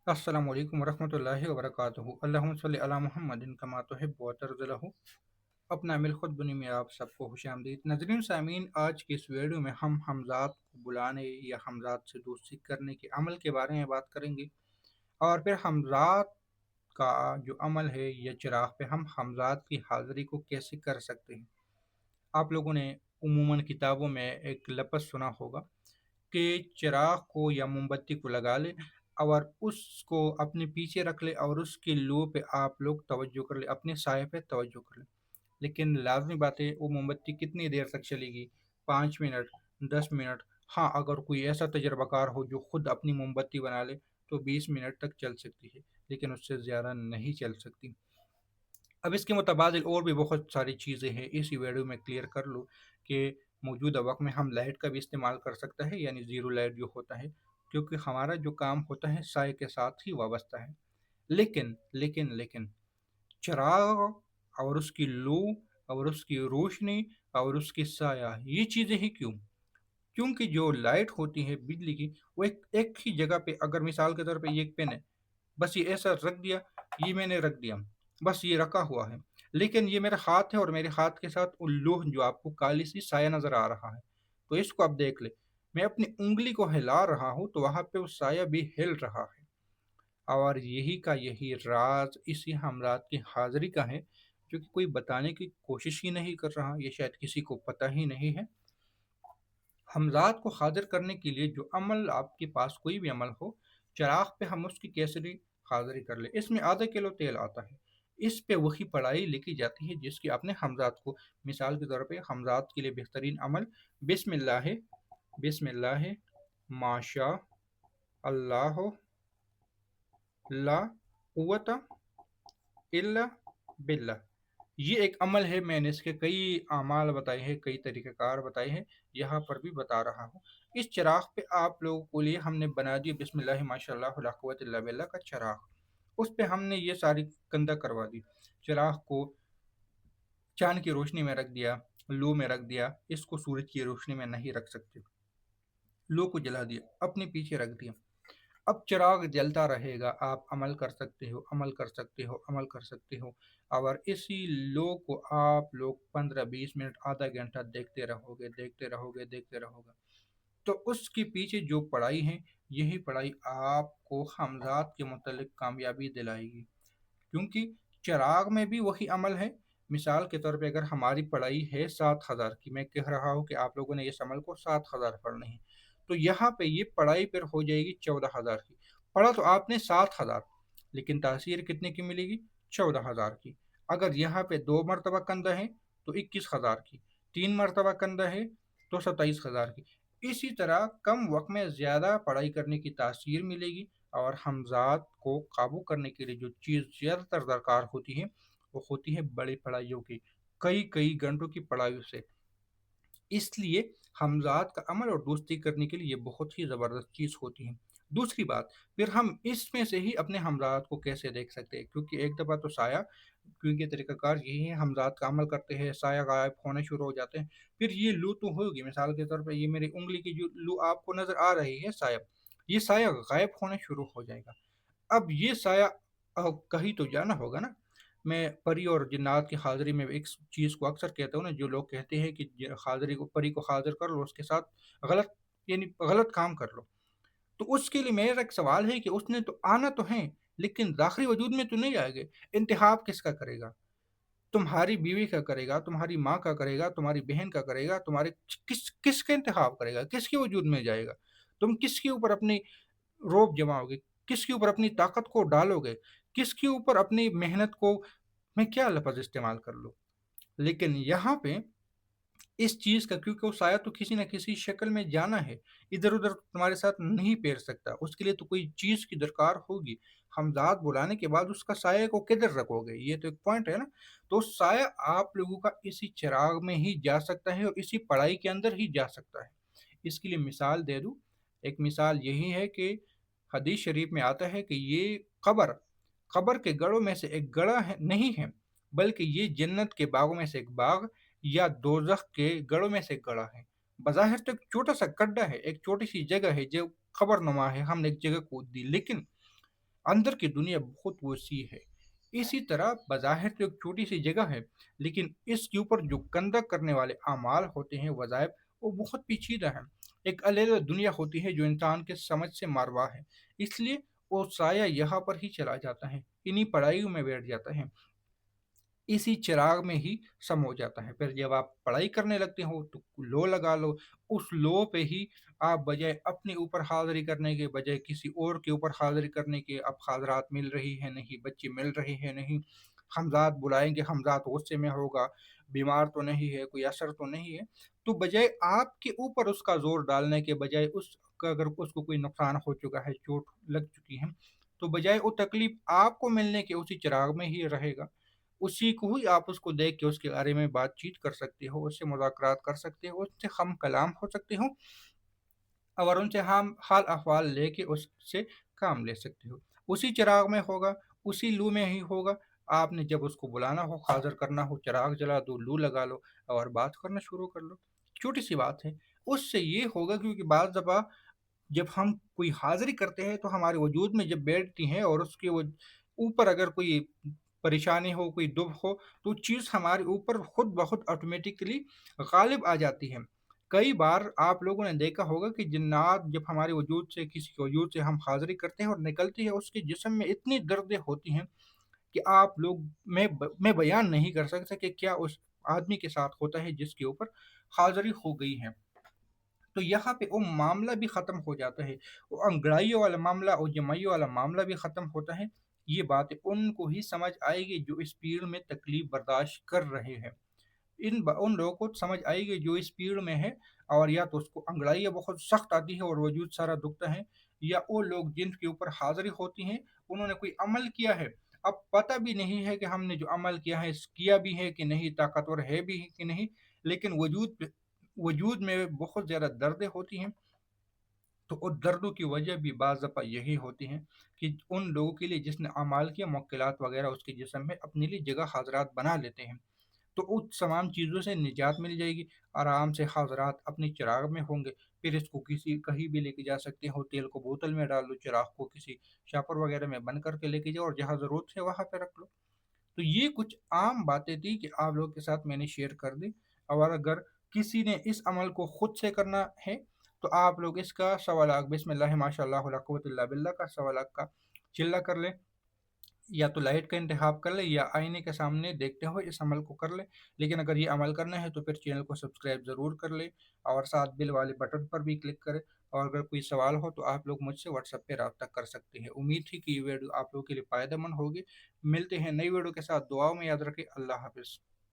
अस्सलाम वालेकुम वरहमतुल्लाहि वबरकातुहू। अल्लाहुम्मा सल्लि अला मुहम्मदिन कमा तुहिब्बु व तर्ज़ुलहू। अपना मिल खुद बनी में आप सबको खुश आमदीद। नाज़रीन सामीन, आज की इस वीडियो में हम हमज़ात को बुलाने या हमज़ात से दोस्ती करने के अमल के बारे में बात करेंगे, और फिर हमज़ात का जो अमल है या चिराग पे हम हमज़ात की हाज़िरी को कैसे कर सकते हैं। आप लोगों ने उमूमन किताबों में एक लफ्ज़ सुना होगा कि चिराग को या मोमबत्ती को लगा ले और उसको अपने पीछे रख ले और उसकी लौ पे आप लोग तवज्जो कर ले, अपने साय पे तवज्जो कर ले। लेकिन लाजमी बात है, वो मोमबत्ती कितनी देर तक चलेगी? 5 मिनट, 10 मिनट। हाँ, अगर कोई ऐसा तजर्बाकार हो जो खुद अपनी मोमबत्ती बना ले तो 20 मिनट तक चल सकती है, लेकिन उससे ज़्यादा नहीं चल सकती। अब इसके मुतबादिल और भी बहुत सारी चीज़ें हैं, इसी वीडियो में क्लियर कर लो कि मौजूदा वक्त में हम लाइट का भी इस्तेमाल कर सकते हैं, यानी ज़ीरो लाइट जो होता है, क्योंकि हमारा जो काम होता है साय के साथ ही वाबस्ता है। लेकिन चिराग और उसकी लू और उसकी रोशनी और उसकी साया, ये चीज़ें ही क्यों? क्योंकि जो लाइट होती है बिजली की, वो एक एक ही जगह पे, अगर मिसाल के तौर पे ये एक पेन है, बस ये ऐसा रख दिया, ये मैंने रख दिया, बस ये रखा हुआ है। लेकिन ये मेरा हाथ है और मेरे हाथ के साथ वो लोह जो आपको काली सी साया नज़र आ रहा है, तो इसको आप देख ले। मैं अपनी उँगली को हिला रहा हूँ तो वहाँ पे वो साया भी हिल रहा है। और यही का यही राज इसी हमरात की हाज़िरी का है, जो कि कोई बताने की कोशिश ही नहीं कर रहा, ये शायद किसी को पता ही नहीं है। हमज़ात को हाज़िर करने के लिए जो अमल, आपके पास कोई भी अमल हो, चिराग पे हम उसकी केसरी हाज़िरी कर ले। इसमें आधा किलो तेल आता है, इस पे वही पढ़ाई लिखी जाती है जिसकी आपने हमज़ात को, मिसाल के तौर पे हमज़ात के लिए बेहतरीन अमल बिस्मिल्लाह, बिस्मिल्लाह माशा अल्लाह ला कुव्वता इल्ला बिल्लाह। ये एक अमल है, मैंने इसके कई अमाल बताए हैं, कई तरीक़ेकार बताए हैं, यहाँ पर भी बता रहा हूँ। इस चिराग पे आप लोगों को लिए हमने बना दिया बिस्मिल्लाह माशाअल्लाह ला कुव्वता इल्ला बिल्लाह का चिराग। उस पे हमने ये सारी कंधा करवा दी। चिराग को चाँद की रोशनी में रख दिया, लू में रख दिया, इसको सूरज की रोशनी में नहीं रख सकते। लू को जला दिया, अपने पीछे रख दिया। अब चिराग जलता रहेगा, आप अमल कर सकते हो, अमल कर सकते हो, अमल कर सकते हो, और इसी लो को आप लोग 15-20 मिनट, आधा घंटा देखते रहोगे, देखते रहोगे, देखते रहोगे। तो उसके पीछे जो पढ़ाई है, यही पढ़ाई आपको हमजात के मुतल्लिक कामयाबी दिलाएगी, क्योंकि चिराग में भी वही अमल है। मिसाल के तौर पे अगर हमारी पढ़ाई है 7,000 की, मैं कह रहा हूँ कि आप लोगों ने इस अमल को 7,000 पढ़ने हैं, तो यहाँ पे ये पढ़ाई फिर हो जाएगी 14,000 की। पढ़ा तो आपने 7,000, लेकिन तासीर कितने की मिलेगी? 14,000 की। अगर यहाँ पे 2 मरतबा कंधा है तो 21,000 की, 3 मरतबा कंधा है तो 27,000 की। इसी तरह कम वक्त में ज़्यादा पढ़ाई करने की तासीर मिलेगी, और हमज़ात को काबू करने के लिए जो चीज़ ज़्यादातर दरकार होती है, वो होती है बड़ी पढ़ाइयों की, कई कई घंटों की पढ़ाइयों से। इसलिए हमज़ात का अमल और दोस्ती करने के लिए ये बहुत ही ज़बरदस्त चीज़ होती है। दूसरी बात, फिर हम इसमें से ही अपने हमज़ात को कैसे देख सकते हैं, क्योंकि एक दफ़ा तो साया, क्योंकि तरीक़ाकार यही है, हमज़ात का अमल करते हैं, साया गायब होने शुरू हो जाते हैं। फिर ये लू तो होगी, मिसाल के तौर पे ये मेरी उँगली की जो लू आपको नज़र आ रही है साया, ये साया गायब होना शुरू हो जाएगा। अब ये साया कहीं तो जाना होगा ना। मैं परी और जिन्नात की हाज़िरी में एक चीज़ को अक्सर कहता हूँ ना, जो लोग कहते हैं कि हाज़िरी को, परी को हाज़िर कर लो, उसके साथ गलत, यानी गलत काम कर लो। तो उसके लिए मेरा एक सवाल है कि उसने तो आना तो है, लेकिन दाखिली वजूद में तो नहीं आएगा। इंतखाब किसका करेगा? तुम्हारी बीवी का करेगा, तुम्हारी माँ का करेगा, तुम्हारी बहन का करेगा, तुम्हारे किसका इंतखाब करेगा? किसके वजूद में जाएगा? तुम किसके ऊपर अपनी रोब जमाओगे? किसके ऊपर अपनी ताकत को डालोगे? किसके ऊपर अपनी मेहनत को, मैं क्या लफ़्ज़ इस्तेमाल कर लूँ? लेकिन यहाँ पे इस चीज़ का, क्योंकि वो साया तो किसी न किसी शक्ल में जाना है, इधर-उधर तुम्हारे साथ नहीं पैर सकता, उसके लिए तो कोई चीज़ की दरकार होगी। हमज़ात बुलाने के बाद उसका साये को किधर रखोगे? ये तो एक पॉइंट है ना। तो साया आप लोगों का इसी चिराग में ही जा सकता है और इसी पढ़ाई के अंदर ही जा सकता है। इसके लिए मिसाल दे दूँ, एक मिसाल यही है कि हदीस शरीफ में आता है कि ये कब्र के गढ़ों में से एक गड़ा है, नहीं है, बल्कि ये जन्नत के बागों में से एक बाग या दोज़ख के गढ़ों में से एक गड़ा है। बज़ाहिर तो एक छोटा-सा गड्ढा है, एक छोटी-सी जगह है जो ख़बरनुमा है, हमने एक जगह खोद दी, लेकिन अंदर की दुनिया बहुत वसी है। इसी तरह बज़ाहिर तो एक छोटी सी जगह है, लेकिन इसके ऊपर जो गंदा करने वाले अमाल होते हैं, वज़ाइफ, वो बहुत पेचीदा हैं। एक अलग दुनिया होती है जो इंसान के समझ से मारवा है। इसलिए वो साया यहाँ पर ही चला जाता है, इन्हीं पढ़ाइयों में बैठ जाता है, इसी चिराग में ही सम हो जाता है। फिर जब आप पढ़ाई करने लगते हो तो लो लगा लो, उस लो पे ही आप बजाय अपने ऊपर हाज़िरी करने के बजाय किसी और के ऊपर हाज़िरी करने के, अब हाज़रात मिल रही है नहीं, बच्चे मिल रहे हैं नहीं, हमज़ात बुलाएंगे, हमज़ात गुस्से में होगा, बीमार तो नहीं है, कोई असर तो नहीं है, तो बजाय आपके ऊपर उसका ज़ोर डालने के बजाय उस अगर उसको कोई नुकसान हो चुका है, चोट लग चुकी है, तो बजाय वो तकलीफ आपको मिलने के उसी चिराग में ही रहेगा, उसी को ही आप उसको देख के उसके बारे में बातचीत कर सकते हो, उससे मुज़ाकरात कर सकते हो, उससे हम कलाम हो सकते हो, और उनसे हम हाल अहवाल लेके उससे काम ले सकते हो। उसी चिराग में होगा, उसी लू में ही होगा। आपने जब उसको बुलाना हो, हाज़िर करना हो, चिराग जला दो, लू लगा लो और बात करना शुरू कर लो। छोटी-सी बात है। उससे ये होगा, क्योंकि बाज़ दफ़ा जब हम कोई हाज़िरी करते हैं तो हमारे वजूद में जब बैठती हैं और उसके वो ऊपर अगर कोई परेशानी हो, कोई दुःख हो, तो चीज़ हमारे ऊपर खुद ब खुद ऑटोमेटिकली गालिब आ जाती है। कई बार आप लोगों ने देखा होगा कि जिन्नात जब हमारे वजूद से, किसी के वजूद से हम हाज़िरी करते हैं और निकलती है, उसके जिस्म में इतनी दर्दें होती हैं कि आप लोग मैं बयान नहीं कर सकता कि क्या उस आदमी के साथ होता है जिसके ऊपर हाज़िरी हो गई है। तो यहाँ पे वो मामला भी ख़त्म हो जाता है। वो अंगड़ाइयों वाला मामला और जमाइयों वाला मामला भी ख़त्म होता है। ये बातें उनको ही समझ आएगी जो इस पीड़ में तकलीफ़ बर्दाश्त कर रहे हैं। उन लोगों को समझ आएगी जो इस पीड़ में है, और या तो उसको अंगड़ाइयाँ बहुत सख्त आती है और वजूद सारा दुखता है, या वो लोग जिनके ऊपर हाजिरी होती हैं, उन्होंने कोई अमल किया है, अब पता भी नहीं है कि हमने जो अमल किया है किया भी है कि नहीं, ताकतवर है भी है कि नहीं, लेकिन वजूद में बहुत ज़्यादा दर्दें होती हैं। तो उन दर्दों की वजह भी बाज़ दफ़ा यही होती है कि उन लोगों के लिए जिसने अमाल किया, मुक्किलात वगैरह उसके जिस्म में अपने लिए जगह हाज़रात बना लेते हैं। तो उस तमाम चीज़ों से निजात मिल जाएगी, आराम से हाज़रात अपने चिराग में होंगे, फिर इसको किसी कहीं भी लेके जा सकते हो, तेल को बोतल में डाल लो, चिराग को किसी शापर वगैरह में बंद करके लेके जाओ और जहाँ ज़रूरत है वहाँ पे रख लो। तो ये कुछ आम बातें थी कि आप लोगों के साथ मैंने शेयर कर दी, और अगर किसी ने इस अमल को खुद से करना है, तो आप लोग इसका सवा लाख बिस्मिल्लाह माशाअल्लाह ला कुव्वत इल्ला बिल्लाह का सवा लाख का चिल्ला कर लें, या तो लाइट का इंतखाब कर ले या आईने के सामने देखते हुए इस अमल को कर ले। लेकिन अगर ये अमल करना है तो फिर चैनल को सब्सक्राइब ज़रूर कर ले और साथ बिल वाले बटन पर भी क्लिक करें। और अगर कोई सवाल हो तो आप लोग मुझसे व्हाट्सएप पे रब्ता कर सकते हैं। उम्मीद थी कि ये वीडियो आप लोगों के लिए फ़ायदेमंद होगी। मिलते हैं नई वीडियो के साथ, दुआओं में याद रखें। अल्लाह हाफ़िज़।